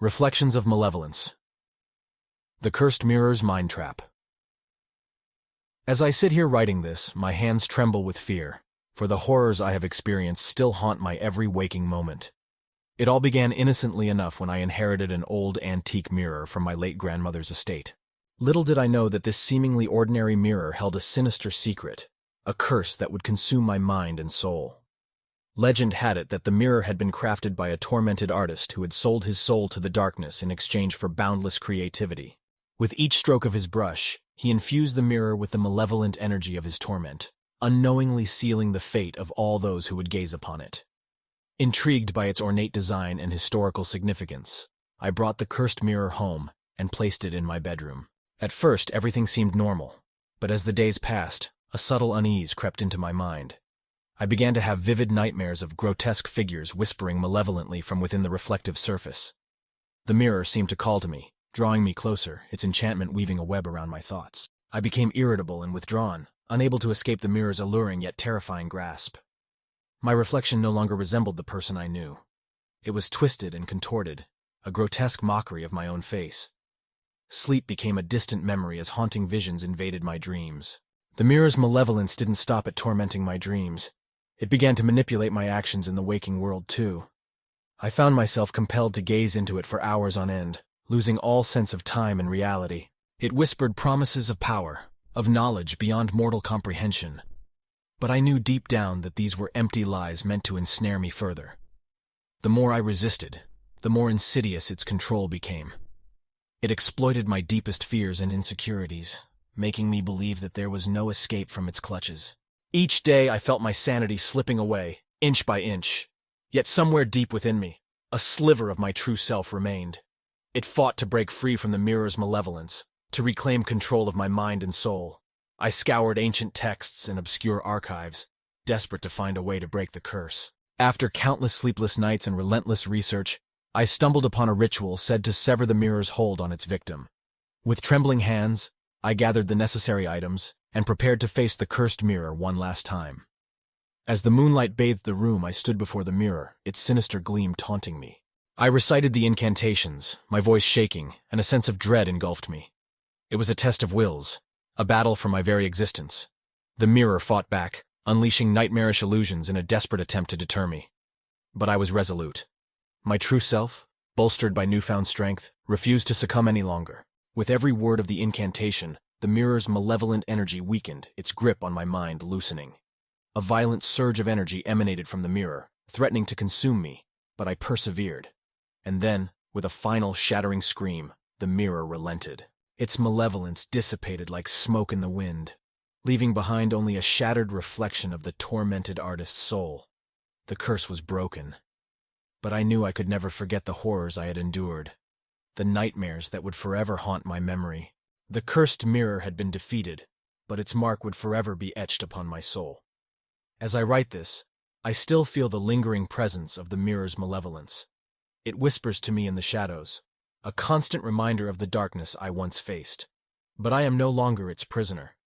Reflections of Malevolence. The Cursed Mirror's Mind Trap. As I sit here writing this, my hands tremble with fear, for the horrors I have experienced still haunt my every waking moment. It all began innocently enough when I inherited an old antique mirror from my late grandmother's estate. Little did I know that this seemingly ordinary mirror held a sinister secret, a curse that would consume my mind and soul. Legend had it that the mirror had been crafted by a tormented artist who had sold his soul to the darkness in exchange for boundless creativity. With each stroke of his brush, he infused the mirror with the malevolent energy of his torment, unknowingly sealing the fate of all those who would gaze upon it. Intrigued by its ornate design and historical significance, I brought the cursed mirror home and placed it in my bedroom. At first, everything seemed normal, but as the days passed, a subtle unease crept into my mind. I began to have vivid nightmares of grotesque figures whispering malevolently from within the reflective surface. The mirror seemed to call to me, drawing me closer, its enchantment weaving a web around my thoughts. I became irritable and withdrawn, unable to escape the mirror's alluring yet terrifying grasp. My reflection no longer resembled the person I knew. It was twisted and contorted, a grotesque mockery of my own face. Sleep became a distant memory as haunting visions invaded my dreams. The mirror's malevolence didn't stop at tormenting my dreams. It began to manipulate my actions in the waking world, too. I found myself compelled to gaze into it for hours on end, losing all sense of time and reality. It whispered promises of power, of knowledge beyond mortal comprehension. But I knew deep down that these were empty lies meant to ensnare me further. The more I resisted, the more insidious its control became. It exploited my deepest fears and insecurities, making me believe that there was no escape from its clutches. Each day I felt my sanity slipping away, inch by inch. Yet somewhere deep within me, a sliver of my true self remained. It fought to break free from the mirror's malevolence, to reclaim control of my mind and soul. I scoured ancient texts and obscure archives, desperate to find a way to break the curse. After countless sleepless nights and relentless research, I stumbled upon a ritual said to sever the mirror's hold on its victim. With trembling hands, I gathered the necessary items and prepared to face the cursed mirror one last time. As the moonlight bathed the room, I stood before the mirror, its sinister gleam taunting me. I recited the incantations, my voice shaking, and a sense of dread engulfed me. It was a test of wills, a battle for my very existence. The mirror fought back, unleashing nightmarish illusions in a desperate attempt to deter me. But I was resolute. My true self, bolstered by newfound strength, refused to succumb any longer. With every word of the incantation, the mirror's malevolent energy weakened, its grip on my mind loosening. A violent surge of energy emanated from the mirror, threatening to consume me, but I persevered. And then, with a final shattering scream, the mirror relented. Its malevolence dissipated like smoke in the wind, leaving behind only a shattered reflection of the tormented artist's soul. The curse was broken. But I knew I could never forget the horrors I had endured, the nightmares that would forever haunt my memory. The cursed mirror had been defeated, but its mark would forever be etched upon my soul. As I write this, I still feel the lingering presence of the mirror's malevolence. It whispers to me in the shadows, a constant reminder of the darkness I once faced. But I am no longer its prisoner.